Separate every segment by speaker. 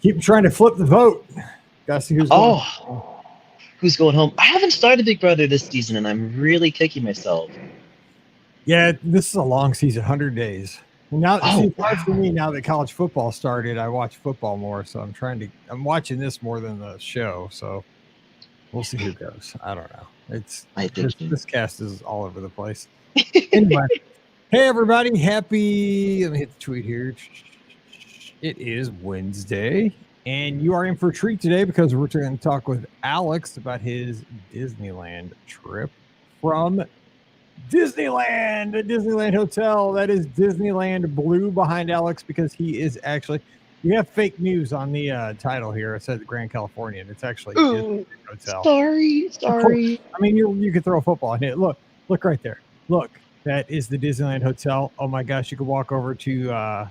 Speaker 1: Keep trying to flip the vote. Gotta see who's going.
Speaker 2: Who's going home? I haven't started Big Brother this season, and I'm really kicking myself.
Speaker 1: Yeah, this is a long season, 100 days. Now, it's hard for
Speaker 2: Wow.
Speaker 1: me now that college football started. I watch football more, so I'm watching this more than the show. So we'll see who goes. I don't know. This cast is all over the place. Anyway, hey everybody, let me hit the tweet here. It is Wednesday, and you are in for a treat today because we're going to talk with Alex about his Disneyland trip from Disneyland, the Disneyland Hotel. That is Disneyland Blue behind Alex because he is actually. You have fake news on the title here. It says Grand Californian. It's actually Disneyland Hotel.
Speaker 2: Sorry.
Speaker 1: I mean, you could throw a football in it. Look right there. Look, that is the Disneyland Hotel. Oh my gosh, you could walk over to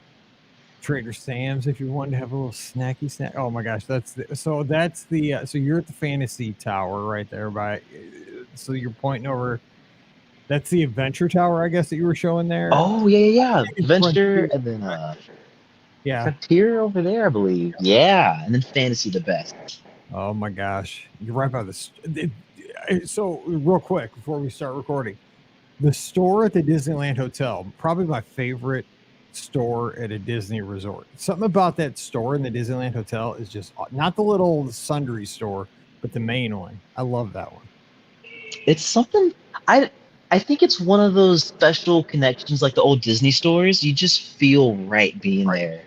Speaker 1: Trader Sam's if you wanted to have a little snacky snack. Oh my gosh, so you're at the Fantasy Tower right there so you're pointing over. That's the Adventure Tower, I guess, that you were showing there.
Speaker 2: Oh yeah. Adventure and then Frontier over there, I believe. Yeah, and then Fantasy the best.
Speaker 1: Oh my gosh, you're right by so real quick before we start recording, the store at the Disneyland Hotel, probably my favorite store at a Disney resort. Something about that store in the Disneyland Hotel is just not the little sundry store, but the main one. I love that one.
Speaker 2: It's something I think it's one of those special connections like the old Disney stores. You just feel right being there.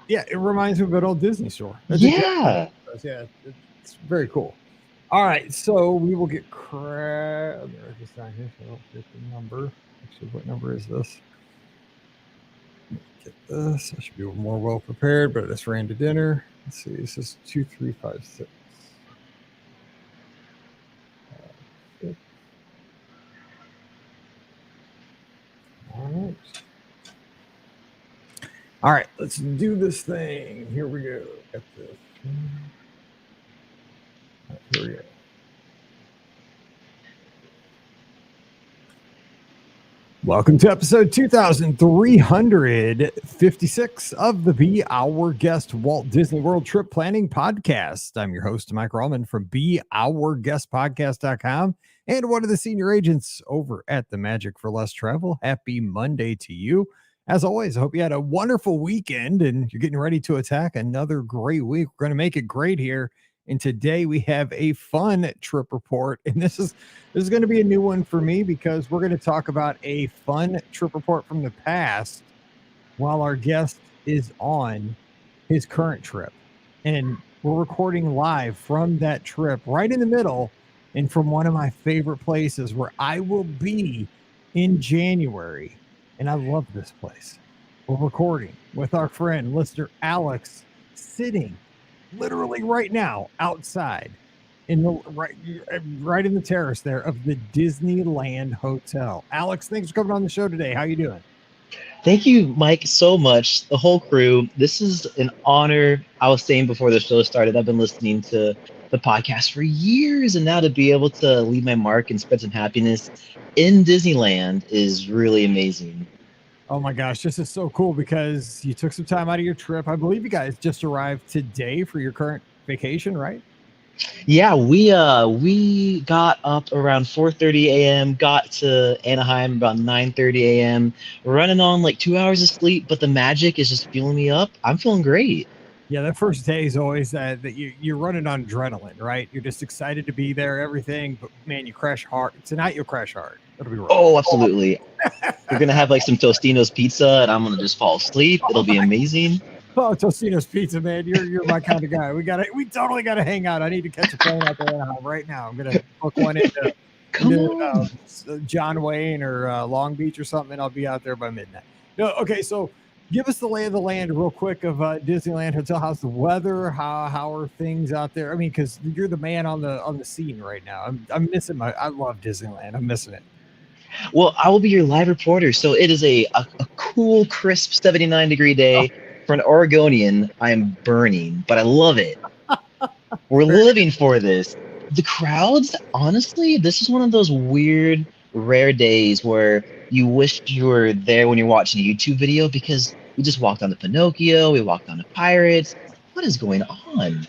Speaker 1: It reminds me of an old Disney store.
Speaker 2: Yeah,
Speaker 1: it's very cool. All right, so we will get Let me write this down here so I don't forget the number. Actually, what number is this? Get this. I should be more well prepared, but I just ran to dinner. Let's see. This is 2356. All right, let's do this thing. Here we go. Got this. Here we go. Welcome to episode 2356 of the Be Our Guest Walt Disney World Trip Planning Podcast. I'm your host, Mike Rallman from BeOurGuestPodcast.com and one of the senior agents over at the Magic for Less Travel. Happy Monday to you. As always, I hope you had a wonderful weekend and you're getting ready to attack another great week. We're going to make it great here. And today we have a fun trip report. And this is going to be a new one for me because we're going to talk about a fun trip report from the past while our guest is on his current trip. And we're recording live from that trip right in the middle and from one of my favorite places where I will be in January. And I love this place. We're recording with our friend, listener Alex, sitting literally right now outside in the right in the terrace there of the Disneyland Hotel. Alex, thanks for coming on the show today. How you doing?
Speaker 2: Thank you, Mike, so much. The whole crew. This is an honor. I was saying before the show started, I've been listening to the podcast for years, and now to be able to leave my mark and spread some happiness in Disneyland is really amazing.
Speaker 1: Oh my gosh, this is so cool because you took some time out of your trip. I believe you guys just arrived today for your current vacation, right?
Speaker 2: Yeah, we got up around 4:30 a.m., got to Anaheim about 9:30 a.m., running on like 2 hours of sleep, but the magic is just fueling me up. I'm feeling great.
Speaker 1: Yeah, that first day is always that you're running on adrenaline, right? You're just excited to be there, everything, but man, you crash hard. Tonight you'll crash hard. It'll be rough.
Speaker 2: Oh, absolutely. We're gonna have like some Tostino's pizza, and I'm gonna just fall asleep. It'll be amazing.
Speaker 1: Oh, Tostino's pizza, man! You're my kind of guy. We totally gotta hang out. I need to catch a plane out there right now. I'm gonna book one into John Wayne or Long Beach or something, and I'll be out there by midnight. No, okay, so. Give us the lay of the land real quick of Disneyland Hotel. How's the weather? How are things out there? I mean, because you're the man on the scene right now. I'm missing I love Disneyland. I'm missing it.
Speaker 2: Well, I will be your live reporter. So it is a cool, crisp 79-degree day. For an Oregonian, I am burning, but I love it. We're living for this. The crowds, honestly, this is one of those weird, rare days where you wish you were there when you're watching a YouTube video because we just walked on to Pinocchio, we walked on to Pirates. what is going on?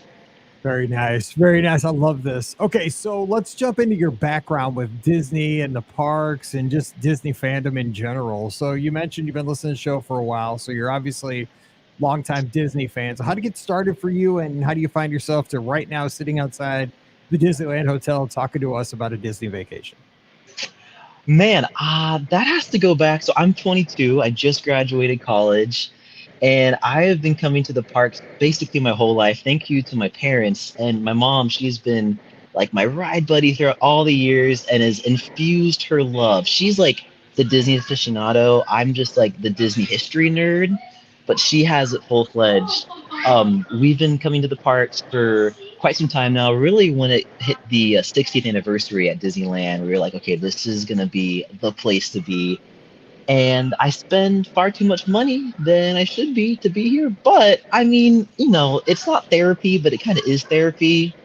Speaker 1: Very nice. Very nice. I love this. Okay, so let's jump into your background with Disney and the parks and just Disney fandom in general. So you mentioned you've been listening to the show for a while, so you're obviously longtime Disney fan. So how did it get started for you, and how do you find yourself to right now sitting outside the Disneyland Hotel talking to us about a Disney vacation?
Speaker 2: Man, that has to go back. So I'm 22. I just graduated college, and I have been coming to the parks basically my whole life. Thank you to my parents and my mom. She's been like my ride buddy throughout all the years and has infused her love. She's like the Disney aficionado. I'm just like the Disney history nerd, but she has it full fledged. We've been coming to the parks for quite some time now. Really, when it hit the 60th anniversary at Disneyland, we were like, okay, this is gonna be the place to be. And I spend far too much money than I should be to be here. But I mean, it's not therapy, but it kind of is therapy.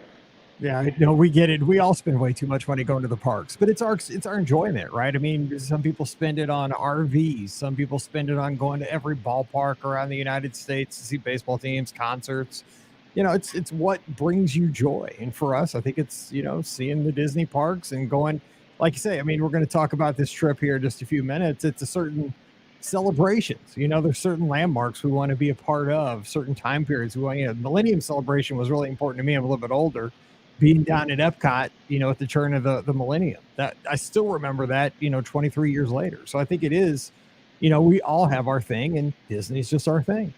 Speaker 1: Yeah, no, we get it. We all spend way too much money going to the parks, but it's our enjoyment, right? I mean, some people spend it on RVs, some people spend it on going to every ballpark around the United States to see baseball teams, concerts. It's what brings you joy. And for us, I think it's, seeing the Disney parks and going, like you say, I mean, we're going to talk about this trip here in just a few minutes. It's a certain celebrations. There's certain landmarks we want to be a part of, certain time periods. Millennium celebration was really important to me. I'm a little bit older, being down at Epcot, at the turn of the millennium. That I still remember that, 23 years later. So I think it is, we all have our thing, and Disney's just our thing.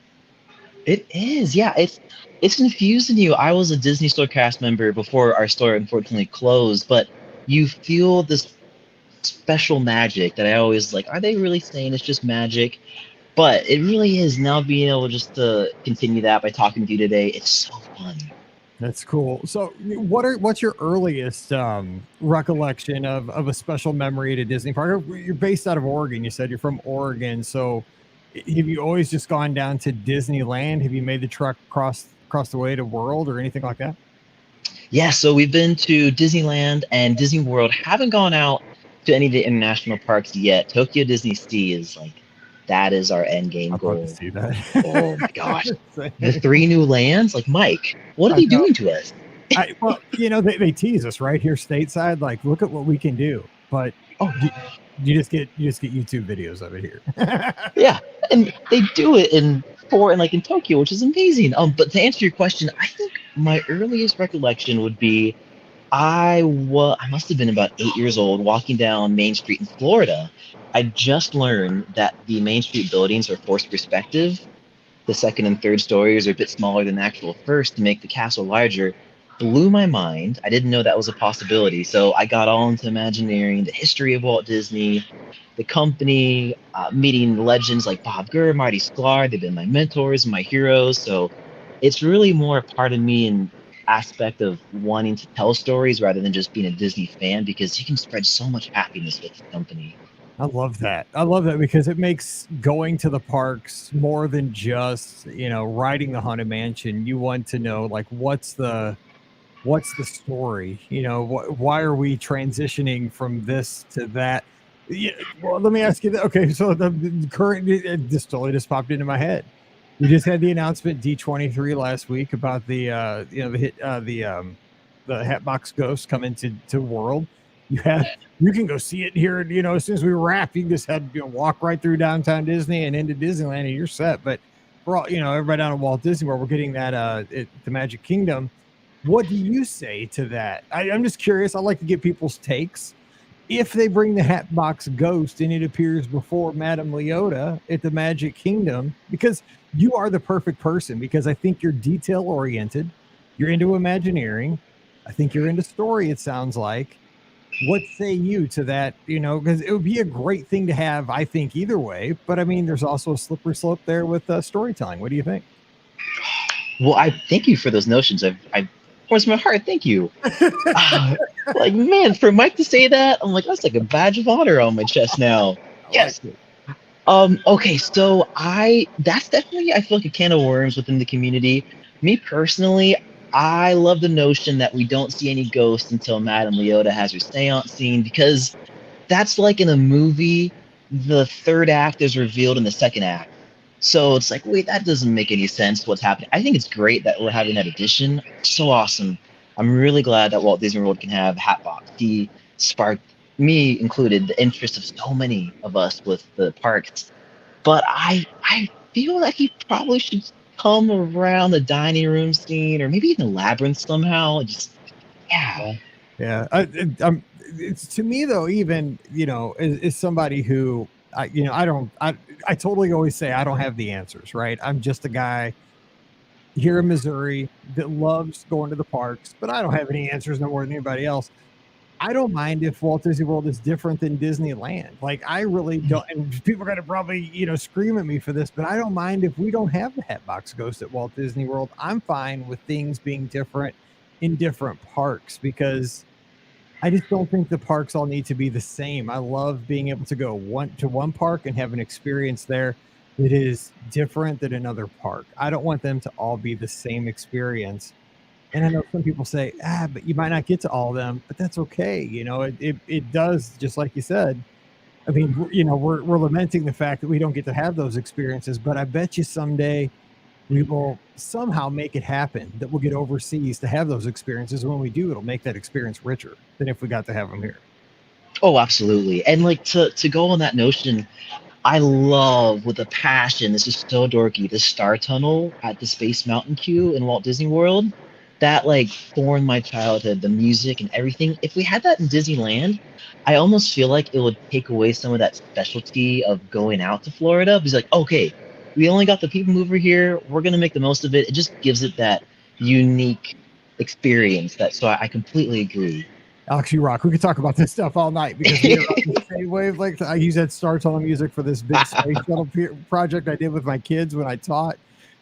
Speaker 2: It is, yeah. It's infused in you. I was a Disney Store cast member before our store unfortunately closed, but you feel this special magic that I always like. Are they really saying it's just magic? But it really is now being able just to continue that by talking to you today. It's so fun.
Speaker 1: That's cool. So, what's your earliest recollection of a special memory at a Disney park? You're based out of Oregon. You said you're from Oregon. So, have you always just gone down to Disneyland? Have you made the trek across the way to World or anything like that?
Speaker 2: Yeah, so we've been to Disneyland and Disney World. Haven't gone out to any of the international parks yet. Tokyo Disney Sea is like that is our end game
Speaker 1: I'd love to
Speaker 2: goal.
Speaker 1: see that.
Speaker 2: Oh my gosh. The three new lands? Like, Mike, what are
Speaker 1: I
Speaker 2: they
Speaker 1: know.
Speaker 2: doing to us?
Speaker 1: Well, they tease us right here stateside. Like, look at what we can do, but
Speaker 2: Oh,
Speaker 1: you just get YouTube videos of it here.
Speaker 2: yeah. And they do it in Tokyo, which is amazing. But to answer your question, I think my earliest recollection would be I must have been about 8 years old walking down Main Street in Florida. I just learned that the Main Street buildings are forced perspective. The second and third stories are a bit smaller than the actual first to make the castle larger. Blew my mind. I didn't know that was a possibility. So I got all into Imagineering, the history of Walt Disney, the company, meeting legends like Bob Gurr, Marty Sklar. They've been my mentors, my heroes. So it's really more a part of me and aspect of wanting to tell stories rather than just being a Disney fan because you can spread so much happiness with the company.
Speaker 1: I love that. I love that because it makes going to the parks more than just, riding the Haunted Mansion. You want to know, like, what's the story? Why are we transitioning from this to that? Yeah, well, let me ask you that. Okay, so the current, this totally just popped into my head. We just had the announcement D23 last week about the hit the Hatbox Ghost coming to World. You can go see it here. As soon as we wrap, you can just walk right through downtown Disney and into Disneyland, and you're set. But for all everybody down at Walt Disney World, we're getting that the Magic Kingdom. What do you say to that? I'm just curious. I like to get people's takes. If they bring the Hatbox Ghost and it appears before Madame Leota at the Magic Kingdom, because you are the perfect person, because I think you're detail oriented, you're into Imagineering, I think you're into story, it sounds like. What say you to that? Because it would be a great thing to have, I think, either way. But I mean, there's also a slippery slope there with storytelling. What do you think?
Speaker 2: Well, I thank you for those notions. I pours my heart. Thank you. Like, man, for Mike to say that, I'm like, that's like a badge of honor on my chest now. Yes. Okay, so that's definitely I feel like a can of worms within the community. Me personally, I love the notion that we don't see any ghosts until Madame Leota has her seance scene because that's like in a movie, the third act is revealed in the second act. So it's like, wait, that doesn't make any sense. What's happening? I think it's great that we're having that addition. So awesome. I'm really glad that Walt Disney World can have Hatbox. He sparked me included the interest of so many of us with the parks. But I feel like he probably should come around the dining room scene or maybe even the labyrinth somehow. Just yeah.
Speaker 1: Yeah. It's to me though, even, is somebody who I totally always say I don't have the answers, right? I'm just a guy here in Missouri that loves going to the parks, but I don't have any answers no more than anybody else. I don't mind if Walt Disney World is different than Disneyland. Like, I really don't. And people are going to probably, scream at me for this, but I don't mind if we don't have the Hatbox Ghost at Walt Disney World. I'm fine with things being different in different parks because I just don't think the parks all need to be the same. I love being able to go one park and have an experience there that is different than another park. I don't want them to all be the same experience. And I know some people say, but you might not get to all of them, but that's okay. It does, just like you said. I mean, we're lamenting the fact that we don't get to have those experiences, but I bet you someday we will somehow make it happen that we'll get overseas to have those experiences. When we do, it'll make that experience richer than if we got to have them here.
Speaker 2: Oh, absolutely. And like to go on that notion, I love with a passion. This is so dorky. The Star Tunnel at the Space Mountain queue in Walt Disney World, that like formed my childhood. The music and everything. If we had that in Disneyland, I almost feel like it would take away some of that specialty of going out to Florida. Because like, okay, we only got the people mover here. We're gonna make the most of it. It just gives it that unique experience. I completely agree.
Speaker 1: Alex, you rock. We could talk about this stuff all night because we are on the same wavelength. I use that Star Tunnel music for this big space shuttle project I did with my kids when I taught.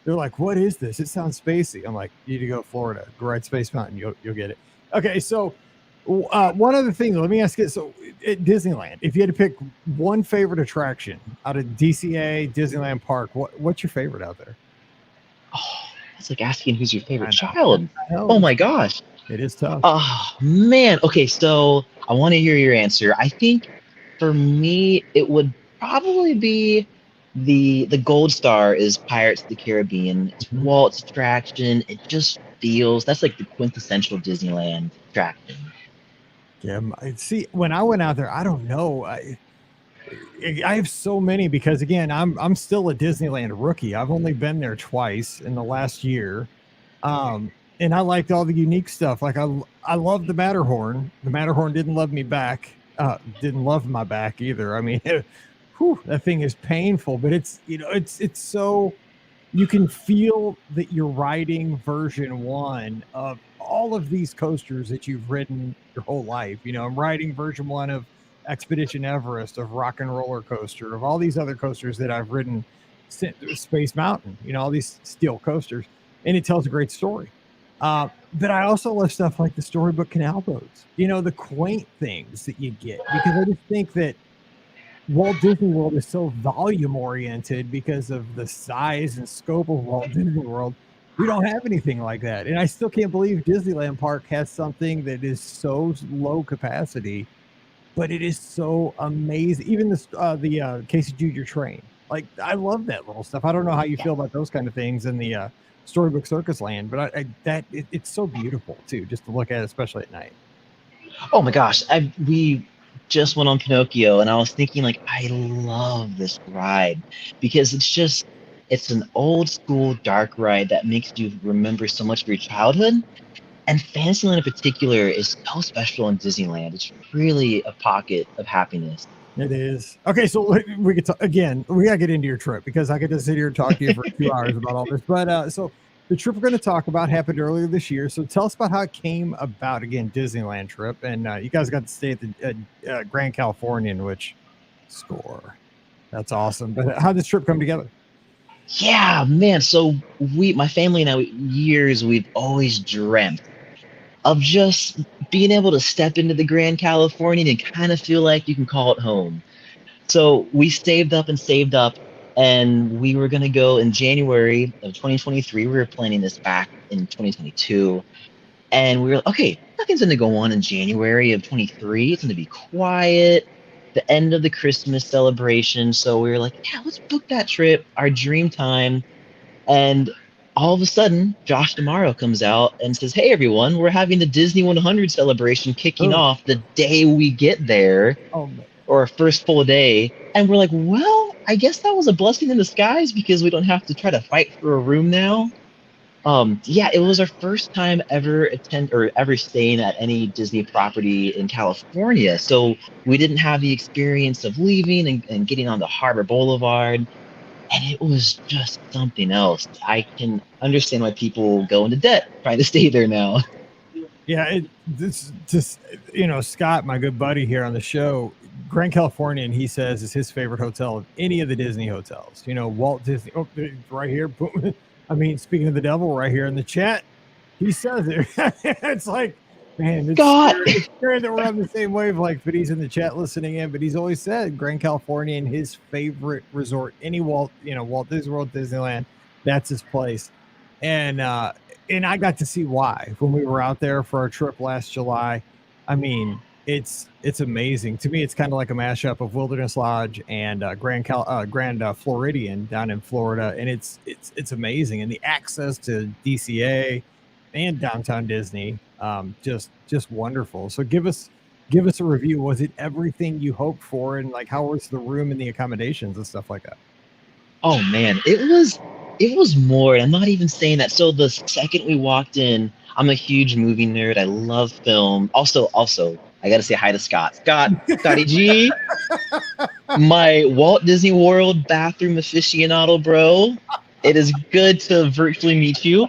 Speaker 1: They're like, "What is this? It sounds spacey." I'm like, "You need to go to Florida, go ride Space Mountain. You'll get it." Okay, so one other thing, let me ask you. So at Disneyland, if you had to pick one favorite attraction out of DCA Disneyland Park, what's your favorite out there?
Speaker 2: Oh, it's like asking who's your favorite
Speaker 1: I know.
Speaker 2: child.
Speaker 1: I know.
Speaker 2: Oh my gosh.
Speaker 1: It is tough.
Speaker 2: Oh man. Okay, so I want to hear your answer. I think for me it would probably be the gold star is Pirates of the Caribbean. It's
Speaker 1: Mhm.
Speaker 2: Walt's attraction. It just feels that's like the quintessential Disneyland attraction.
Speaker 1: Yeah, see, when I went out there, I don't know. I have so many because again, I'm still a Disneyland rookie. I've only been there twice in the last year. And I liked all the unique stuff. Like I love the Matterhorn. The Matterhorn didn't love me back. Didn't love my back either. I mean, that thing is painful, but it's so you can feel that you're riding version one of all of these coasters that you've ridden your whole life. I'm riding version one of Expedition Everest, of Rock and Roller Coaster, of all these other coasters that I've ridden, Space Mountain, all these steel coasters, and it tells a great story. But I also love stuff like the Storybook Canal boats, the quaint things that you get, because I just think that Walt Disney World is so volume oriented because of the size and scope of Walt Disney World. We don't have anything like that. And I still can't believe Disneyland Park has something that is so low capacity, but it is so amazing. Even the Casey Jr. train. Like, I love that little stuff. I don't know how you feel about those kind of things in the Storybook Circus Land, but it's so beautiful too, just to look at, especially at night.
Speaker 2: Oh my gosh, we just went on Pinocchio, and I was thinking like I love this ride because it's an old school dark ride that makes you remember so much of your childhood. And Fantasyland in particular is so special in Disneyland. It's really a pocket of happiness.
Speaker 1: It is. Okay, so we could again, we gotta get into your trip because I could just sit here and talk to you for 2 hours about all this. But so the trip we're going to talk about happened earlier this year. So tell us about how it came about. Again, Disneyland trip, and you guys got to stay at the Grand Californian, which score. That's awesome. But how did this trip come together?
Speaker 2: Yeah, man. So my family and I, years we've always dreamt of just being able to step into the Grand Californian and kind of feel like you can call it home. So we saved up and saved up, and we were going to go in January of 2023. We were planning this back in 2022. And we were okay, nothing's going to go on in January of 23. It's going to be quiet. the end of the Christmas celebration. So we were like, yeah, let's book that trip, our dream time. And all of a sudden, Josh D'Amaro comes out and says, hey, everyone, we're having the Disney 100 celebration kicking
Speaker 1: Oh,
Speaker 2: off the day we get there,
Speaker 1: oh man.
Speaker 2: or our first full day. And we're like, well, I guess that was a blessing in disguise because we don't have to try to fight for a room now. Yeah, it was our first time ever staying at any Disney property in California. So we didn't have the experience of leaving and getting on the Harbor Boulevard. And it was just something else. I can understand why people go into debt trying to stay there now.
Speaker 1: Yeah, this just Scott, my good buddy here on the show, Grand Californian, he says is his favorite hotel of any of the Disney hotels. Walt Disney, oh, right here. Boom. I mean, speaking of the devil, right here in the chat, he says it. It's like, man,
Speaker 2: God.
Speaker 1: It's scary that we're on the same wavelength. But he's in the chat listening in. But he's always said Grand Californian, his favorite resort, any Walt Disney World, Disneyland, that's his place. And I got to see why when we were out there for our trip last July. I mean, it's amazing to me. It's kind of like a mashup of Wilderness Lodge and Grand Floridian down in Florida, and it's amazing. And the access to DCA and downtown Disney, just wonderful. So give us a review. Was it everything you hoped for, and like how was the room and the accommodations and stuff like that?
Speaker 2: Oh man, it was more. I'm not even saying that. So the second we walked in, I'm a huge movie nerd. I love film. Also, I gotta say hi to Scotty G, my Walt Disney World bathroom aficionado, bro. It is good to virtually meet you.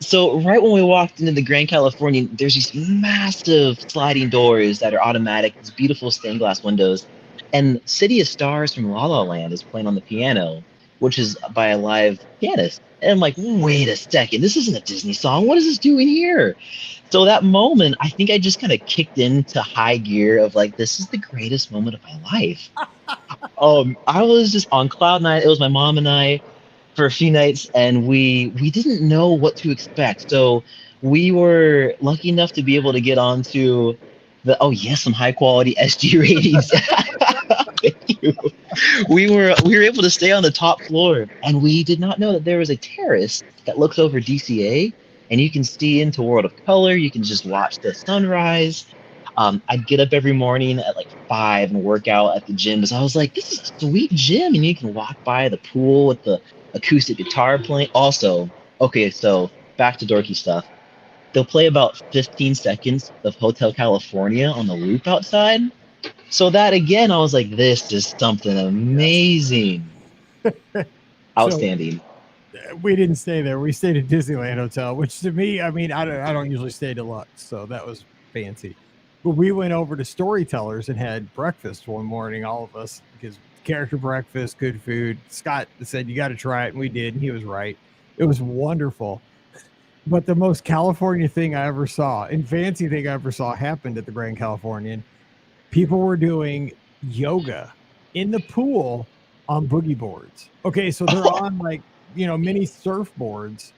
Speaker 2: So right when we walked into the Grand Californian, there's these massive sliding doors that are automatic, these beautiful stained glass windows, and City of Stars from La La Land is playing on the piano, which is by a live pianist. And I'm like, wait a second, this isn't a Disney song. What is this doing here? So that moment, I think I just kind of kicked into high gear of like, this is the greatest moment of my life. I was just on cloud nine. It was my mom and I for a few nights, and we didn't know what to expect. So we were lucky enough to be able to get onto some high quality SG ratings. Thank you. We were able to stay on the top floor, and we did not know that there was a terrace that looks over DCA, and you can see into World of Color. You can just watch the sunrise. I'd get up every morning at like 5 and work out at the gym because I was like, this is a sweet gym, and you can walk by the pool with the acoustic guitar playing. Also, okay, so back to dorky stuff. They'll play about 15 seconds of Hotel California on the loop outside. So that again, I was like, this is something amazing. Outstanding.
Speaker 1: So, we didn't stay there. We stayed at Disneyland Hotel, which to me, I mean, I don't usually stay deluxe, so that was fancy. But we went over to Storytellers and had breakfast one morning, all of us, because character breakfast, good food. Scott said, you got to try it. And we did. And he was right. It was wonderful. But the most California thing I ever saw and fancy thing I ever saw happened at the Grand Californian. People were doing yoga in the pool on boogie boards. Okay. So they're on like, mini surfboards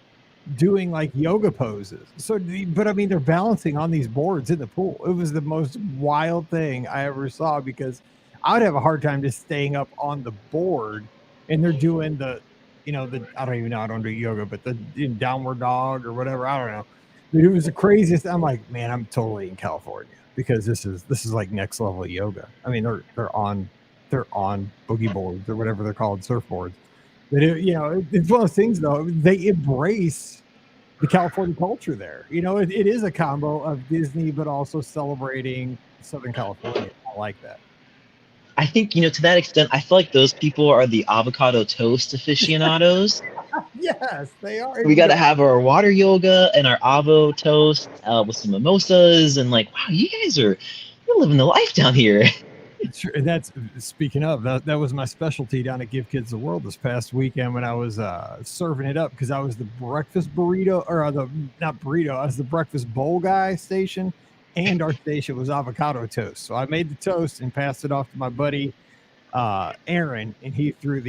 Speaker 1: doing like yoga poses. But I mean, they're balancing on these boards in the pool. It was the most wild thing I ever saw because I would have a hard time just staying up on the board, and they're doing I don't even know. I don't do yoga, but the downward dog or whatever. I don't know. But it was the craziest. I'm like, man, I'm totally in California because this is like next level yoga. I mean, they're on boogie boards or whatever they're called, surfboards. But it's one of those things though. They embrace the California culture there. It is a combo of Disney, but also celebrating Southern California. I like that.
Speaker 2: I think, to that extent, I feel like those people are the avocado toast aficionados.
Speaker 1: Yes, they are.
Speaker 2: We got to have our water yoga and our avo toast with some mimosas, and like, wow, you're living the life down here.
Speaker 1: That's speaking of that was my specialty down at Give Kids the World this past weekend when I was serving it up because I was the breakfast burrito I was the breakfast bowl guy station, and our station was avocado toast. So I made the toast and passed it off to my buddy Aaron, and he threw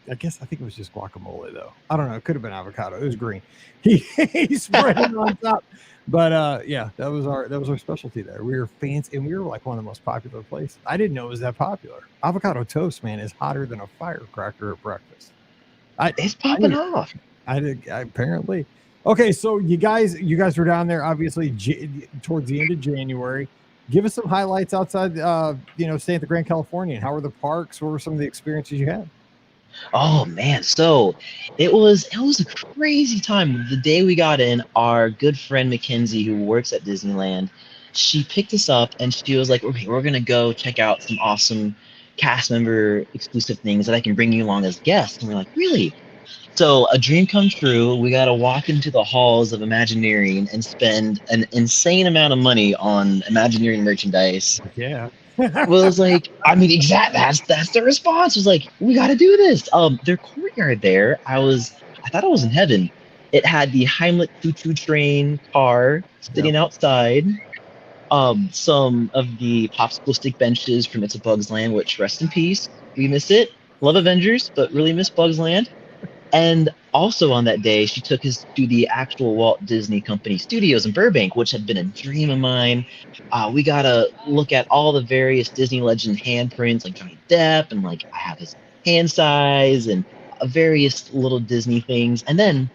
Speaker 1: I think it was just guacamole though. I don't know. It could have been avocado. It was green. He spread it on top. But yeah, that was our specialty there. We were fancy, and we were like one of the most popular places. I didn't know it was that popular. Avocado toast, man, is hotter than a firecracker at breakfast.
Speaker 2: It's
Speaker 1: I
Speaker 2: popping
Speaker 1: knew
Speaker 2: off.
Speaker 1: I did apparently. Okay, so you guys were down there obviously towards the end of January. Give us some highlights outside staying at the Grand Californian. How were the parks? What were some of the experiences you had?
Speaker 2: Oh man, so it was a crazy time. The day we got in, our good friend Mackenzie, who works at Disneyland, she picked us up and she was like, "Okay, we're gonna go check out some awesome cast member exclusive things that I can bring you along as guests." And we're like, "Really?" So a dream come true. We got to walk into the halls of Imagineering and spend an insane amount of money on Imagineering merchandise.
Speaker 1: Yeah.
Speaker 2: Was like, I mean, that's the response. Was like, we got to do this. Their courtyard there, I thought I was in heaven. It had the Heimlich choo choo train car
Speaker 1: Yep.
Speaker 2: sitting outside. Some of the popsicle stick benches from It's a Bug's Land, which rest in peace. We miss it. Love Avengers, but really miss Bug's Land. And also on that day, she took us to the actual Walt Disney Company studios in Burbank, which had been a dream of mine. We got to look at all the various Disney legend handprints, like Johnny Depp, and like I have his hand size and various little Disney things. And then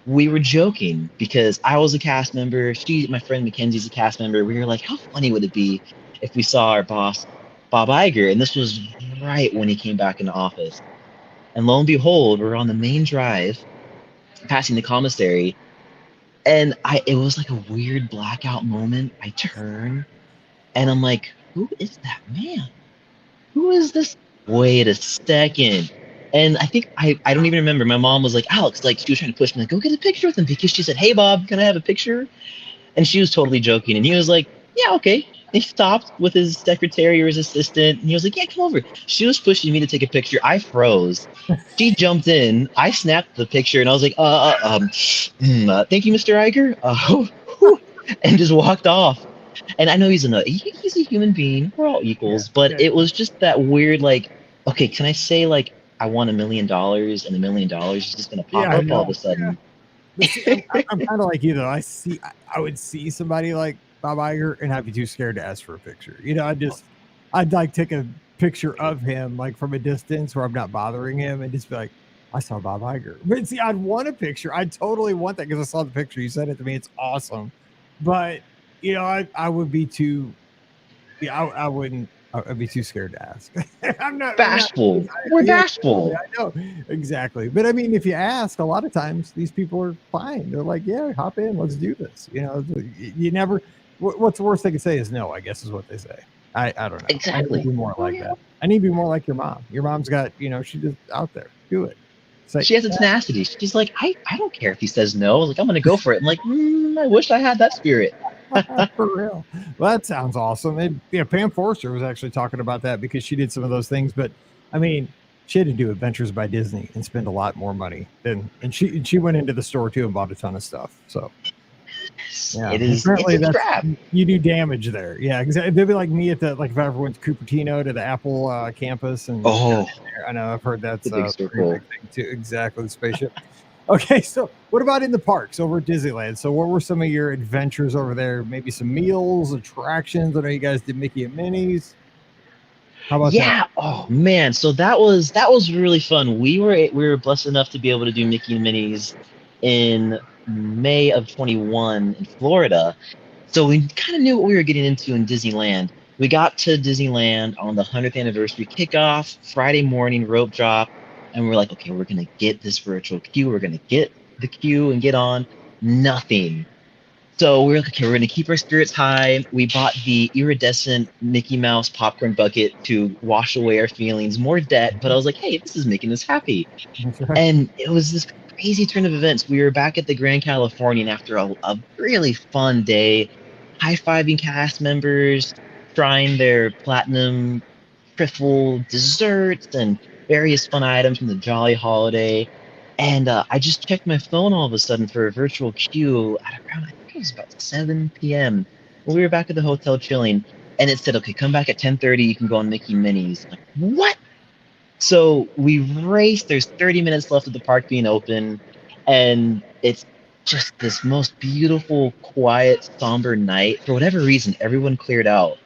Speaker 2: we were joking because I was a cast member. My friend Mackenzie's a cast member. We were like, how funny would it be if we saw our boss, Bob Iger? And this was right when he came back into office. And lo and behold, we're on the main drive, passing the commissary, and it was like a weird blackout moment. I turn and I'm like, who is that man? Who is this? Wait a second. And I think I don't even remember. My mom was like, Alex, like she was trying to push me, like, go get a picture with him because she said, hey Bob, can I have a picture? And she was totally joking. And he was like, yeah, okay. And he stopped with his secretary or his assistant. And he was like, yeah, come over. She was pushing me to take a picture. I froze. She jumped in. I snapped the picture and I was like, thank you, Mr. Iger. And just walked off. And I know he's a human being. We're all
Speaker 1: Yeah.
Speaker 2: equals. But
Speaker 1: Yeah.
Speaker 2: it was just that weird, like, okay, can I say, like, I want $1 million and $1 million is just going to pop
Speaker 1: Yeah, I
Speaker 2: up all of
Speaker 1: know.
Speaker 2: a sudden?
Speaker 1: But see, I'm kind of like you though. I would see somebody like Bob Iger, and I'd be too scared to ask for a picture. I'd like take a picture of him like from a distance where I'm not bothering him, and just be like, I saw Bob Iger. But see, I'd want a picture. I'd totally want that because I saw the picture. You sent it to me. It's awesome. But I would be too. Yeah, I wouldn't. I'd be too scared to ask. I'm not. I'm not.
Speaker 2: Bashful. We're
Speaker 1: Yeah,
Speaker 2: bashful.
Speaker 1: I know exactly. But I mean, if you ask, a lot of times these people are fine. They're like, "Yeah, hop in, let's do this." You never. What's the worst they can say is no. I guess is what they say. I don't know. I need to
Speaker 2: Exactly.
Speaker 1: be more
Speaker 2: Oh,
Speaker 1: like
Speaker 2: yeah.
Speaker 1: that. I need to be more like your mom. Your mom's got, she's just out there. Do it. Say,
Speaker 2: She has a tenacity. She's like, I don't care if he says no. I was like, I'm gonna go for it. I'm like, I wish I had that spirit.
Speaker 1: for real. Well, that sounds awesome. Pam Forster was actually talking about that because she did some of those things. But I mean, she had to do Adventures by Disney and spend a lot more money and she went into the store too and bought a ton of stuff. So yeah,
Speaker 2: It's
Speaker 1: apparently
Speaker 2: a trap.
Speaker 1: you do damage there. Yeah, exactly. They'd be like me if if I ever went to Cupertino to the Apple campus and
Speaker 2: Oh,
Speaker 1: I know I've heard that's
Speaker 2: the big
Speaker 1: a pretty
Speaker 2: circle.
Speaker 1: big thing too. Exactly, the spaceship. Okay, so what about in the parks over at Disneyland? So what were some of your adventures over there? Maybe some meals, attractions. I know you guys did Mickey and Minnie's. How about that?
Speaker 2: Yeah. Oh man. So that was really fun. We were blessed enough to be able to do Mickey and Minnie's in May of 21 in Florida. So we kind of knew what we were getting into in Disneyland. We got to Disneyland on the 100th anniversary kickoff, Friday morning rope drop, and we're like, okay, we're gonna get this virtual queue. We're gonna get the queue and get on. Nothing. So we're like, okay, we're gonna keep our spirits high. We bought the iridescent Mickey Mouse popcorn bucket to wash away our feelings, more debt. But I was like, hey, this is making us happy.
Speaker 1: That's right.
Speaker 2: And it was this crazy turn of events. We were back at the Grand Californian after a really fun day, high-fiving cast members, trying their platinum trifle desserts and various fun items from the Jolly Holiday. And I just checked my phone all of a sudden for a virtual queue at around, I think it was about 7 p.m. We were back at the hotel chilling, and it said, okay, come back at 10:30. You can go on Mickey Minnie's. Like, what? So we raced. There's 30 minutes left of the park being open, and it's just this most beautiful, quiet, somber night. For whatever reason, everyone cleared out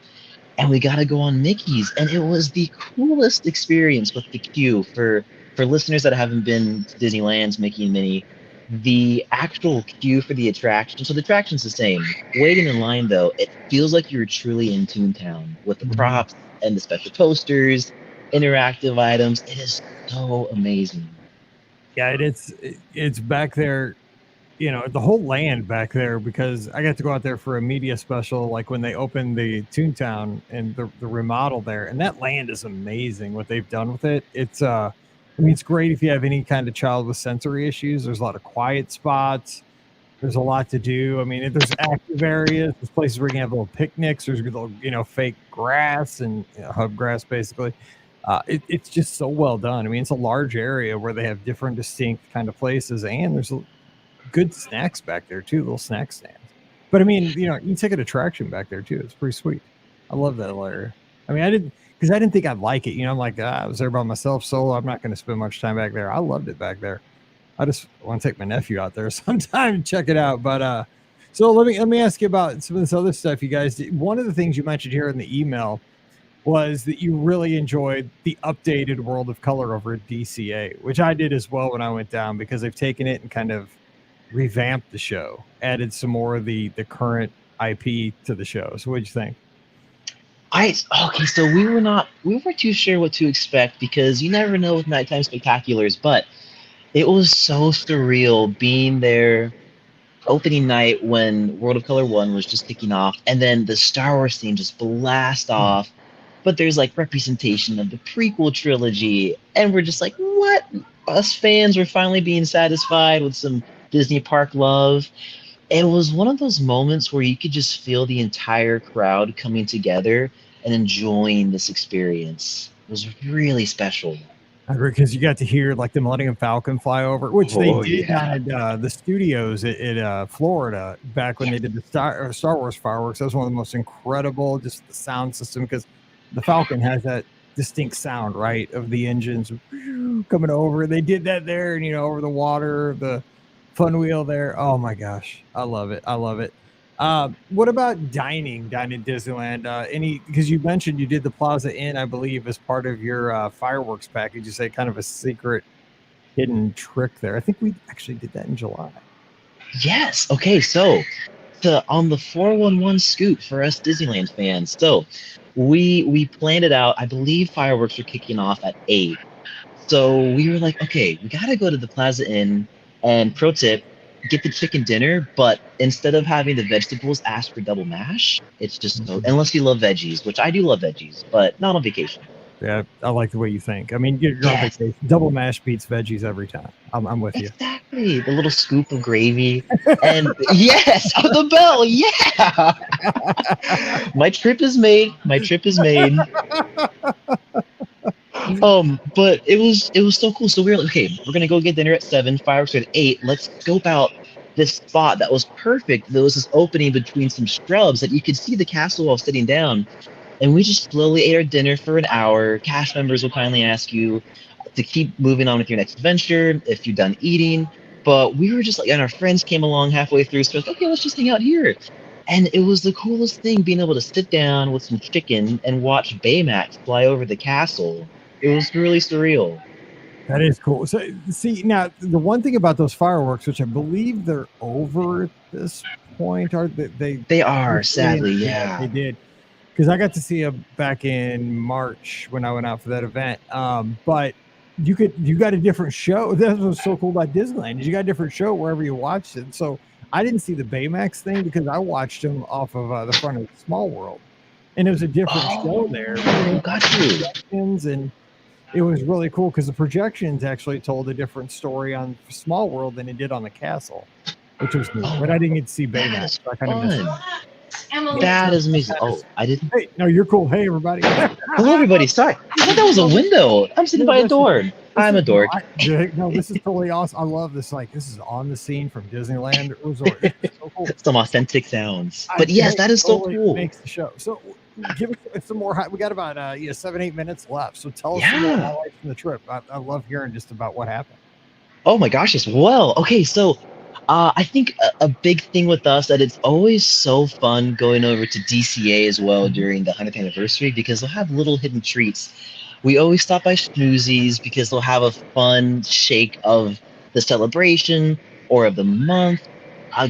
Speaker 2: and we got to go on Mickey's, and it was the coolest experience with the queue. For listeners that haven't been to Disneyland's Mickey and Minnie, the actual queue for the attraction. So the attraction's the same. Waiting in line though, it feels like you're truly in Toontown with the
Speaker 1: Mhm.
Speaker 2: props and the special posters, interactive items. It is so amazing.
Speaker 1: Yeah, it's back there, you know, the whole land back there, because I got to go out there for a media special, like when they opened the Toontown and the remodel there, and that land is amazing what they've done with it. I mean, it's great if you have any kind of child with sensory issues. There's a lot of quiet spots. There's a lot to do. I mean, there's active areas. There's places where you can have little picnics. There's little, you know, fake grass and hub grass, basically. It's just so well done. I mean, it's a large area where they have different, distinct kind of places, and there's good snacks back there too, little snack stands. But I mean, you know, you can take an attraction back there too. It's pretty sweet. I love that little area. I mean, I didn't think I'd like it. You know, I'm like, I was there by myself solo. I'm not going to spend much time back there. I loved it back there. I just want to take my nephew out there sometime and check it out. But so let me ask you about some of this other stuff you guys did. One of the things you mentioned here in the email was that you really enjoyed the updated World of Color over at DCA, which I did as well when I went down, because they've taken it and kind of revamped the show, added some more of the current IP to the show. So what'd you think?
Speaker 2: Okay, so we weren't too sure what to expect because you never know with nighttime spectaculars, but it was so surreal being there opening night when World of Color 1 was just kicking off, and then the Star Wars theme just blast off. But there's like representation of the prequel trilogy, and we're just like, what? Us fans were finally being satisfied with some Disney Park love. It was one of those moments where you could just feel the entire crowd coming together and enjoying this experience. It was really special.
Speaker 1: I agree, because you got to hear like the Millennium Falcon fly over, which they
Speaker 2: Oh
Speaker 1: did down
Speaker 2: yeah.
Speaker 1: at the studios at Florida back when
Speaker 2: Yeah.
Speaker 1: they did the Star Wars fireworks. That was one of the most incredible, just the sound system, because the Falcon has that distinct sound, right, of the engines coming over. They did that there, and you know, over the water, the fun wheel there. Oh my gosh, I love it. I love it. What about dining down in Disneyland? Any, because you mentioned you did the Plaza Inn, I believe, as part of your fireworks package. You say kind of a secret hidden trick there. I think we actually did that in July.
Speaker 2: Yes. Okay. So, on the 411 scoop for us Disneyland fans. So, we planned it out. I believe fireworks were kicking off at 8. So we were like, okay, we gotta go to the Plaza Inn. And pro tip, get the chicken dinner, but instead of having the vegetables, ask for double mash. It's just so,
Speaker 1: Mhm.
Speaker 2: unless you love veggies, which I do love veggies, but not on vacation.
Speaker 1: Yeah, I like the way you think. I mean, you're on
Speaker 2: Yes,
Speaker 1: vacation. Double mash beats veggies every time. I'm with you.
Speaker 2: exactly. The little scoop of gravy. And yes, on the bell. Yeah. My trip is made. My trip is made. But it was so cool. So we were like, okay, we're gonna go get dinner at 7, fireworks are at 8. Let's scope out this spot that was perfect. There was this opening between some shrubs that you could see the castle while sitting down. And we just slowly ate our dinner for an hour. Cast members will kindly ask you to keep moving on with your next adventure if you're done eating. But we were just like, and our friends came along halfway through, so we're like, okay, let's just hang out here. And it was the coolest thing being able to sit down with some chicken and watch Baymax fly over the castle. It was really surreal.
Speaker 1: That is cool. So, see, now the one thing about those fireworks, which I believe they're over at this point, are that
Speaker 2: They
Speaker 1: they
Speaker 2: are,
Speaker 1: stay in,
Speaker 2: sadly,
Speaker 1: yeah, they
Speaker 2: yeah.
Speaker 1: did, because I got to see them back in March when I went out for that event. But you got a different show. That's what's so cool about Disneyland, is you got a different show wherever you watched it. So I didn't see the Baymax thing because I watched them off of the front of Small World, and it was a different show there, but they
Speaker 2: Oh,
Speaker 1: had like
Speaker 2: got you.
Speaker 1: projections, and it was really cool because the projections actually told a different story on Small World than it did on the castle, which was neat. But I
Speaker 2: Oh,
Speaker 1: didn't get to see
Speaker 2: that
Speaker 1: Baymax,
Speaker 2: is
Speaker 1: so I kind of missed
Speaker 2: fun.
Speaker 1: it. Yeah,
Speaker 2: That
Speaker 1: so
Speaker 2: is amazing.
Speaker 1: that
Speaker 2: Oh,
Speaker 1: is.
Speaker 2: I didn't.
Speaker 1: Hey, no, you're cool. Hey, everybody.
Speaker 2: Hello, everybody. Sorry. I thought that was a window. I'm sitting
Speaker 1: No,
Speaker 2: by a door.
Speaker 1: this
Speaker 2: I'm
Speaker 1: is
Speaker 2: a dork.
Speaker 1: no, this is totally awesome. I love this. Like, this is on the scene from Disneyland Resort. This is so cool.
Speaker 2: Some authentic sounds.
Speaker 1: I
Speaker 2: But yes,
Speaker 1: Hey,
Speaker 2: that is so
Speaker 1: totally
Speaker 2: cool.
Speaker 1: makes the show. So give us some more. We got about 7-8 minutes left. So tell us some more
Speaker 2: Yeah.
Speaker 1: highlights from the trip. I love hearing just about what happened.
Speaker 2: Oh my gosh, as well. Okay, so I think a big thing with us that it's always so fun going over to DCA as well
Speaker 1: Mhm.
Speaker 2: during the 100th anniversary because they'll have little hidden treats. We always stop by Snoozies because they'll have a fun shake of the celebration or of the month.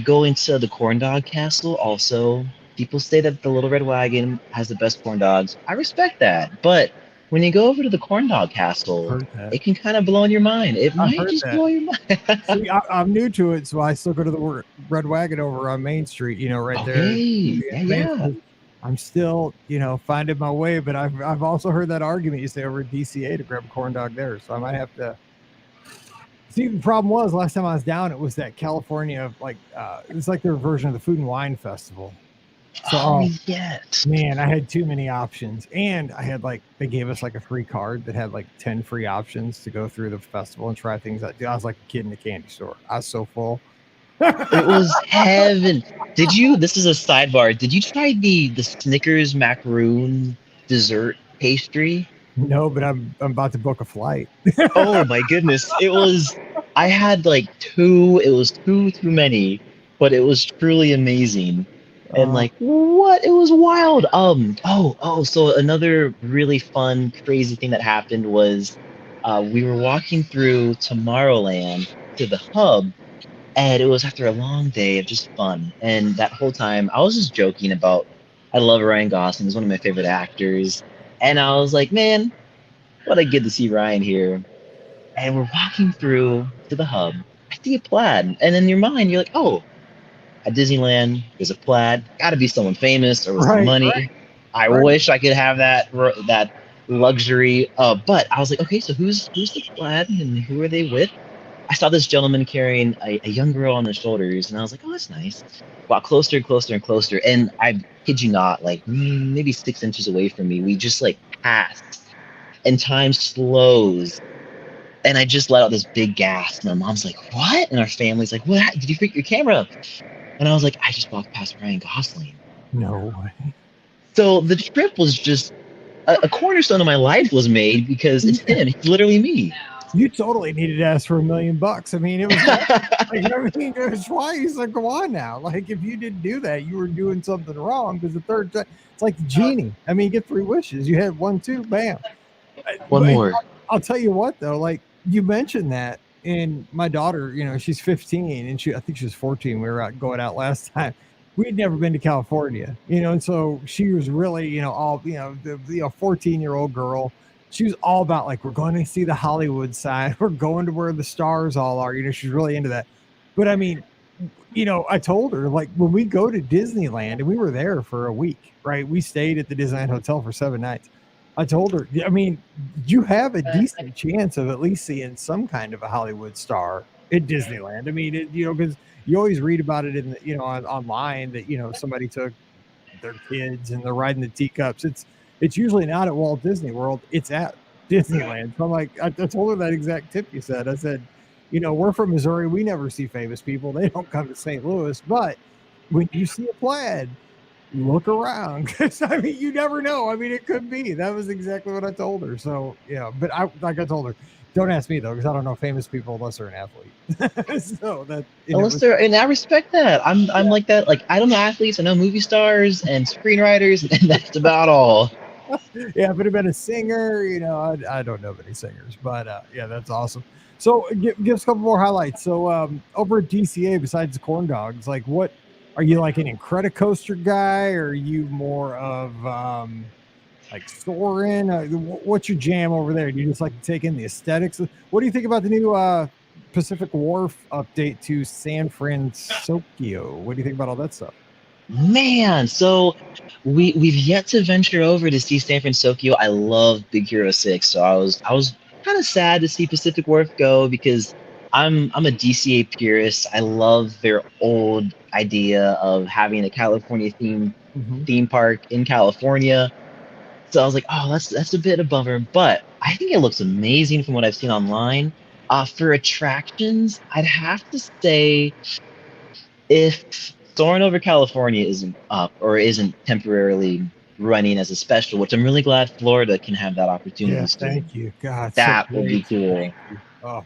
Speaker 2: Going to the Corn Dog Castle also. People say that the Little Red Wagon has the best corn dogs. I respect that, but when you go over to the Corn Dog Castle,
Speaker 1: Heard that.
Speaker 2: it can kind of blow in your mind. It
Speaker 1: I
Speaker 2: might
Speaker 1: heard
Speaker 2: just
Speaker 1: that.
Speaker 2: blow your mind.
Speaker 1: See, I'm new to it, so I still go to the Red Wagon over on Main Street, right there.
Speaker 2: Okay,
Speaker 1: The
Speaker 2: yeah, yeah.
Speaker 1: advances. I'm still, finding my way, but I've also heard that argument you say over at DCA to grab a corn dog there, so I might have to. See, the problem was last time I was down, it was that California, like, it was like their version of the Food and Wine Festival. So,
Speaker 2: Oh,
Speaker 1: oh
Speaker 2: yes.
Speaker 1: man, I had too many options, and I had like they gave us like a free card that had like 10 free options to go through the festival and try things out. Dude, I was like a kid in a candy store. I was so full.
Speaker 2: It was heaven. Did you, this is a sidebar, did you try the Snickers macaroon dessert pastry?
Speaker 1: No, but I'm about to book a flight.
Speaker 2: Oh my goodness. It was, I had like two, it was too many, but it was truly amazing. And
Speaker 1: Uh,
Speaker 2: like, what? It was wild. So another really fun, crazy thing that happened was we were walking through Tomorrowland to the hub, and it was after a long day of just fun. And that whole time, I was just joking about, I love Ryan Gosling, he's one of my favorite actors. And I was like, man, what a good to see Ryan here. And we're walking through to the hub. I see a plaid. And in your mind, you're like, oh, at Disneyland, there's a plaid. Got to be someone famous or with some
Speaker 1: right,
Speaker 2: money. I
Speaker 1: right.
Speaker 2: wish I could have that luxury. But I was like, okay, so who's the plaid and who are they with? I saw this gentleman carrying a young girl on his shoulders, and I was like, oh, that's nice. Got closer and closer and closer, and I kid you not, like maybe 6 inches away from me, we just like passed, and time slows, and I just let out this big gasp. And my mom's like, "What?" And our family's like, "What? Did you freak your camera up?" And I was like, "I just walked past Ryan Gosling."
Speaker 1: No way.
Speaker 2: So the trip was just a cornerstone of my life was made because it's him. It's literally me.
Speaker 1: You totally needed to ask for $1 million. I mean, it was like, I mean, it was twice. Like, come on now. Like, if you didn't do that, you were doing something wrong. Because the third time, it's like the genie. I mean, you get 3 wishes. You had one, two, bam.
Speaker 2: One
Speaker 1: But
Speaker 2: more.
Speaker 1: I'll tell you what, though, like you mentioned that, and my daughter, she's 15, and I think she was 14. We were going out last time. We'd never been to California, and so she was really, all, the 14-year-old girl. She was all about like we're going to see the Hollywood sign. We're going to where the stars all are. She's really into that. But I mean, I told her like when we go to Disneyland, and we were there for a week, right? We stayed at the Disneyland Hotel for 7 nights. I told her, I mean, you have a decent chance of at least seeing some kind of a Hollywood star at Disneyland. I mean, because you always read about it in the, online that somebody took their kids and they're riding the teacups. It's usually not at Walt Disney World. It's at Disneyland. So I'm like, I told her that exact tip you said. I said, we're from Missouri. We never see famous people. They don't come to St. Louis. But when you see a plaid, look around because I mean you never know. I mean it could be. That was exactly what I told her. So yeah, but I told her, don't ask me though because I don't know famous people unless they're an athlete. So that
Speaker 2: Unless they're, and I respect that. I'm
Speaker 1: yeah.
Speaker 2: like that. Like I don't know athletes. I know movie stars and screenwriters, and that's about all.
Speaker 1: Yeah, if it had been a singer, I don't know many singers, but yeah, that's awesome. So give us a couple more highlights. So over at DCA, besides the corn dogs, like what are you like an Incredicoaster guy? Or are you more of like Soarin'? What's your jam over there? Do you just like to take in the aesthetics? What do you think about the new Pacific Wharf update to San Francisco? What do you think about all that stuff?
Speaker 2: Man, so we've yet to venture over to see San Francisco. I love Big Hero 6, so I was kind of sad to see Pacific Wharf go because I'm a DCA purist. I love their old idea of having a California
Speaker 1: Hmm.
Speaker 2: theme park in California. So I was like, oh, that's a bit of a bummer, but I think it looks amazing from what I've seen online. For attractions, I'd have to say if Soarin' over California isn't up or isn't temporarily running as a special, which I'm really glad Florida can have that
Speaker 1: Yeah,
Speaker 2: opportunity soon.
Speaker 1: thank you. God, so
Speaker 2: That would be
Speaker 1: great.
Speaker 2: cool.
Speaker 1: Thank you. Oh,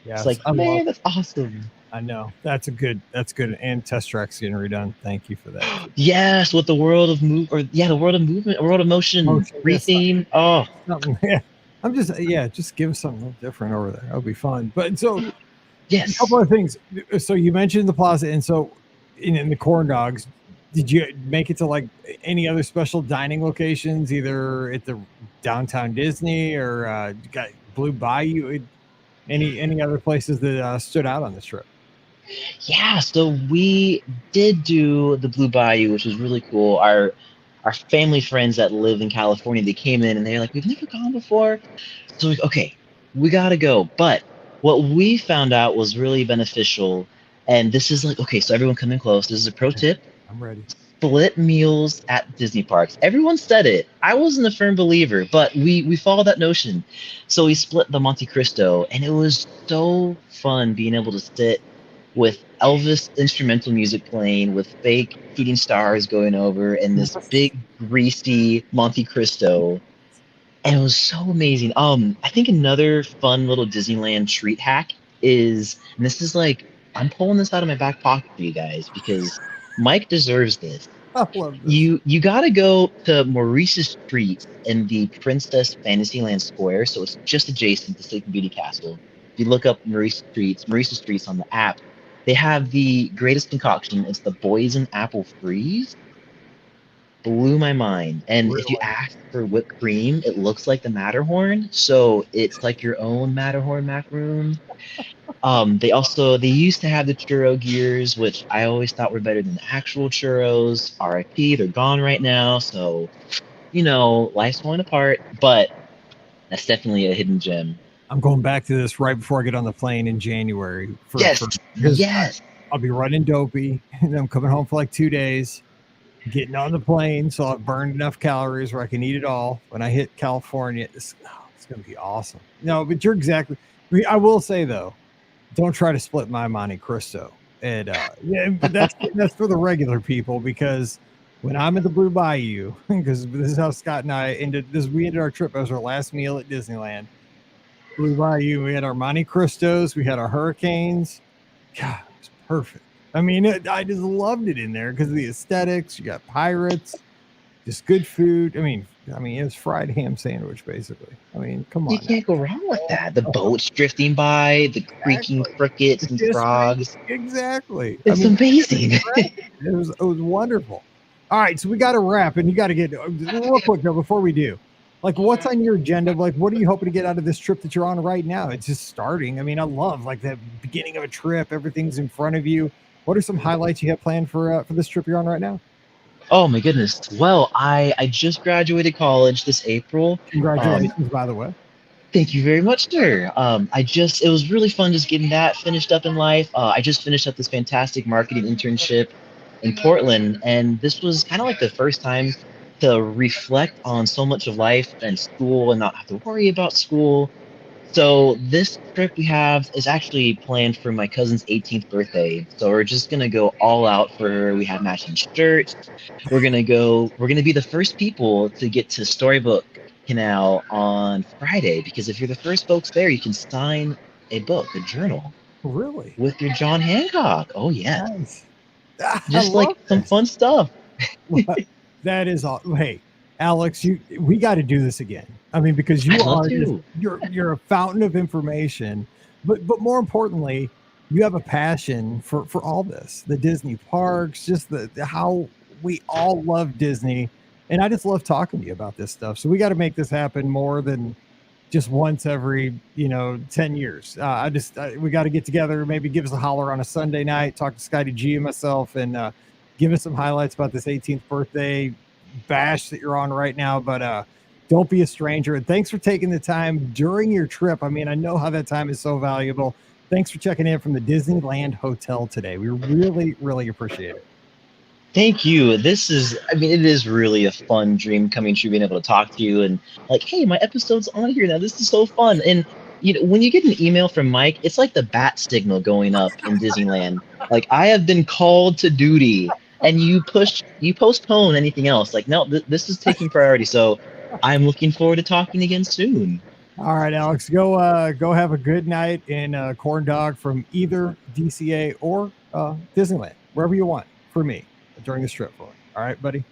Speaker 2: It's
Speaker 1: yes,
Speaker 2: like,
Speaker 1: I love
Speaker 2: man, that's awesome.
Speaker 1: I know that's good. And Test Track's getting redone. Thank you for that.
Speaker 2: Yes, with the world of the world of movement, world of motion
Speaker 1: Motion, yes,
Speaker 2: retheme. Oh,
Speaker 1: something. Yeah, just give us something a little different over there. That'll be fun. But so a
Speaker 2: yes.
Speaker 1: couple of things. So you mentioned the plaza, and so in the corn dogs, did you make it to like any other special dining locations, either at the downtown Disney or you got Blue Bayou? Any other places that stood out on this trip?
Speaker 2: Yeah, so we did do the Blue Bayou, which was really cool. Our family friends that live in California, they came in and they're like, "We've never gone before." So okay, we gotta go. But what we found out was really beneficial, and this is like, okay, so everyone come in close. This is a pro tip.
Speaker 1: I'm ready.
Speaker 2: Split meals at Disney parks. Everyone said it. I wasn't a firm believer, but we followed that notion. So we split the Monte Cristo, and it was so fun being able to sit with Elvis instrumental music playing, with fake shooting stars going over, and this
Speaker 1: Yes.
Speaker 2: big greasy Monte Cristo. And it was so amazing. I think another fun little Disneyland treat hack is, and this is like, I'm pulling this out of my back pocket for you guys because Mike deserves this.
Speaker 1: I love this.
Speaker 2: You gotta go to Maurice's Street in the Princess Fantasyland Square, so it's just adjacent to Sleeping Beauty Castle. If you look up Maurice's Streets on the app, they have the greatest concoction. It's the Boysen Apple Freeze. Blew my mind. And if you
Speaker 1: Really?
Speaker 2: ask for whipped cream, it looks like the Matterhorn, so it's like your own Matterhorn macaroon. They used to have the churro gears, which I always thought were better than the actual churros. RIP, they're gone right now. So, life's falling apart, but that's definitely a hidden gem.
Speaker 1: I'm going back to this right before I get on the plane in January for
Speaker 2: Yes,
Speaker 1: because
Speaker 2: yes.
Speaker 1: I'll be running dopey and I'm coming home for like 2 days, getting on the plane, so I've burned enough calories where I can eat it all. When I hit California, it's going to be awesome. No, but you're exactly. I will say though, don't try to split my Monte Cristo. And yeah, but that's for the regular people because when I'm at the Blue Bayou, because this is how Scott and I ended this. We ended our trip as our last meal at Disneyland. Blue Bayou. We had our Monte Cristos. We had our Hurricanes. God, it was perfect. I mean, I just loved it in there because of the aesthetics. You got pirates, just good food. It was fried ham sandwich basically. I mean, come
Speaker 2: You
Speaker 1: on now.
Speaker 2: can't go wrong with that. The boats drifting by, the creaking
Speaker 1: Exactly.
Speaker 2: crickets
Speaker 1: The
Speaker 2: and
Speaker 1: fish wings.
Speaker 2: frogs.
Speaker 1: Exactly. I
Speaker 2: It's
Speaker 1: mean,
Speaker 2: amazing.
Speaker 1: it was wonderful. All right, so we got to wrap, and you got to get real quick though before we do. Like, what's on your agenda? Like, what are you hoping to get out of this trip that you're on right now? It's just starting. I mean, I love like the beginning of a trip. Everything's in front of you. What are some highlights you have planned for this trip you're on right now?
Speaker 2: Oh my goodness. Well, I just graduated college this April. Um,
Speaker 1: Congratulations, by the way.
Speaker 2: Thank you very much, sir. It was really fun just getting that finished up in life. I just finished up this fantastic marketing internship in Portland, and this was kind of like the first time to reflect on so much of life and school and not have to worry about school. So this trip we have is actually planned for my cousin's 18th birthday. So we're just gonna go all out for her. We have matching shirts. We're gonna be the first people to get to Storybook Canal on Friday because if you're the first folks there, you can sign a book, a journal
Speaker 1: Really
Speaker 2: with your John Hancock. Oh yes.
Speaker 1: nice. I
Speaker 2: Just like
Speaker 1: love
Speaker 2: some
Speaker 1: this.
Speaker 2: fun stuff.
Speaker 1: Well, that is all. Hey, Alex, we got to do this again. I mean, because you
Speaker 2: I'd love
Speaker 1: are just
Speaker 2: to.
Speaker 1: you're a fountain of information, but more importantly, you have a passion for all this, the Disney parks, just the how we all love Disney, and I just love talking to you about this stuff. So we got to make this happen more than just once every 10 years. We got to get together, maybe give us a holler on a Sunday night, talk to Scotty G and myself, and give us some highlights about this 18th birthday bash that you're on right now. But don't be a stranger, and thanks for taking the time during your trip. I mean, I know how that time is so valuable. Thanks for checking in from the Disneyland Hotel today. We really really appreciate it.
Speaker 2: Thank you. It is really a fun dream coming true being able to talk to you and like, hey, my episode's on here now. This is so fun. And when you get an email from Mike, it's like the bat signal going up in Disneyland. Like I have been called to duty, and you postpone anything else. Like, no, this is taking priority. So I'm looking forward to talking again soon.
Speaker 1: All right, Alex, go have a good night and corn dog from either DCA or Disneyland, wherever you want for me during this trip for. All right, buddy.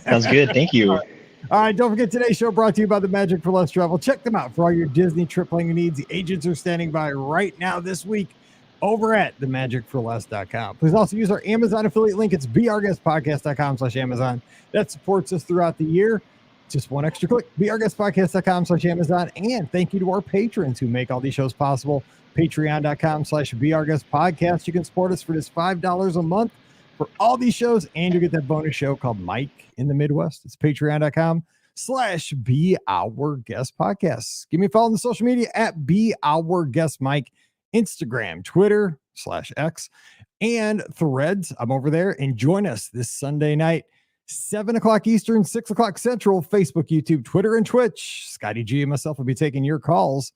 Speaker 2: Sounds good. Thank you.
Speaker 1: All right, don't forget today's show brought to you by the Magic for Less Travel. Check them out for all your Disney trip planning needs. The agents are standing by right now this week over at themagicforless.com. Please also use our Amazon affiliate link. It's beourguestpodcast.com/Amazon. That supports us throughout the year. Just one extra click, beourguestpodcast.com/Amazon. And thank you to our patrons who make all these shows possible. Patreon.com/beourguestpodcast. You can support us for just $5 a month for all these shows, and you get that bonus show called Mike in the Midwest. It's patreon.com/beourguestpodcast. Give me a follow on the social media at beourguestmike, Instagram, Twitter /X, and Threads. I'm over there, and join us this Sunday night, 7 o'clock Eastern, 6 o'clock Central, Facebook, YouTube, Twitter, and Twitch. Scotty G and myself will be taking your calls.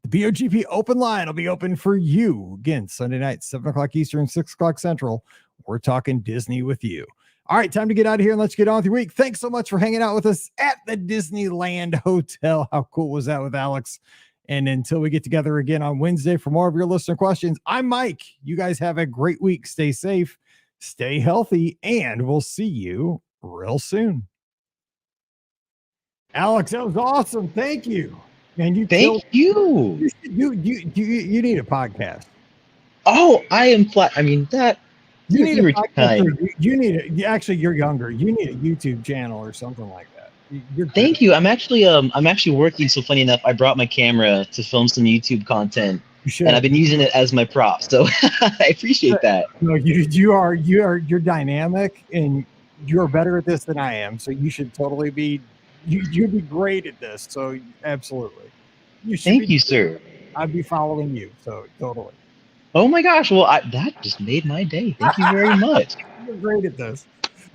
Speaker 1: The BOGP open line will be open for you. Again, Sunday night, 7 o'clock Eastern, 6 o'clock Central. We're talking Disney with you. All right, time to get out of here and let's get on with your week. Thanks so much for hanging out with us at the Disneyland Hotel. How cool was that with Alex? And until we get together again on Wednesday for more of your listener questions, I'm Mike. You guys have a great week. Stay safe, stay healthy, and we'll see you real soon. Alex, that was awesome. Thank you. And you
Speaker 2: Thank you.
Speaker 1: You need a podcast.
Speaker 2: Oh, I am flat. I mean, that
Speaker 1: You
Speaker 2: need
Speaker 1: need
Speaker 2: to
Speaker 1: a
Speaker 2: retire.
Speaker 1: podcast. You need it. Actually, you're younger. You need a YouTube channel or something like that.
Speaker 2: Thank you. I'm actually working. So funny enough, I brought my camera to film some YouTube content, and I've been using it as my prop. So I appreciate that.
Speaker 1: No, you're dynamic, and you're better at this than I am. So you should totally be. You'd be great at this. So absolutely.
Speaker 2: Thank you, sir.
Speaker 1: I'd be following you. So totally.
Speaker 2: Oh my gosh. Well, that just made my day. Thank you very much.
Speaker 1: You're great at this.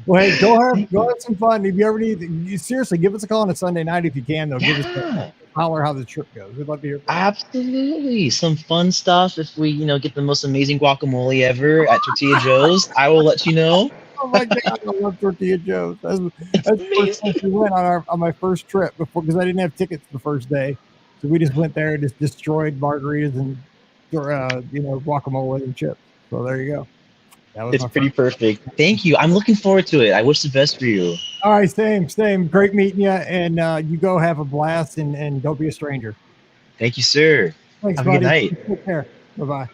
Speaker 1: Well, hey, go have some fun. If you ever need, you seriously give us a call on a Sunday night if you can. Though, give us a holler how the trip goes. We'd love to hear.
Speaker 2: Absolutely, some fun stuff. If we, get the most amazing guacamole ever at Tortilla Joe's, I will let you know.
Speaker 1: Oh my God, I love Tortilla Joe's. That's the first place we went on my first trip before, because I didn't have tickets the first day, so we just went there and just destroyed margaritas and guacamole and chips. So there you go.
Speaker 2: It's pretty perfect. Thank you. I'm looking forward to it. I wish the best for you.
Speaker 1: All right, same. Great meeting you, and you go have a blast and don't be a stranger.
Speaker 2: Thank you, sir.
Speaker 1: Thanks,
Speaker 2: have
Speaker 1: buddy.
Speaker 2: a good night.
Speaker 1: Take care. Bye-bye.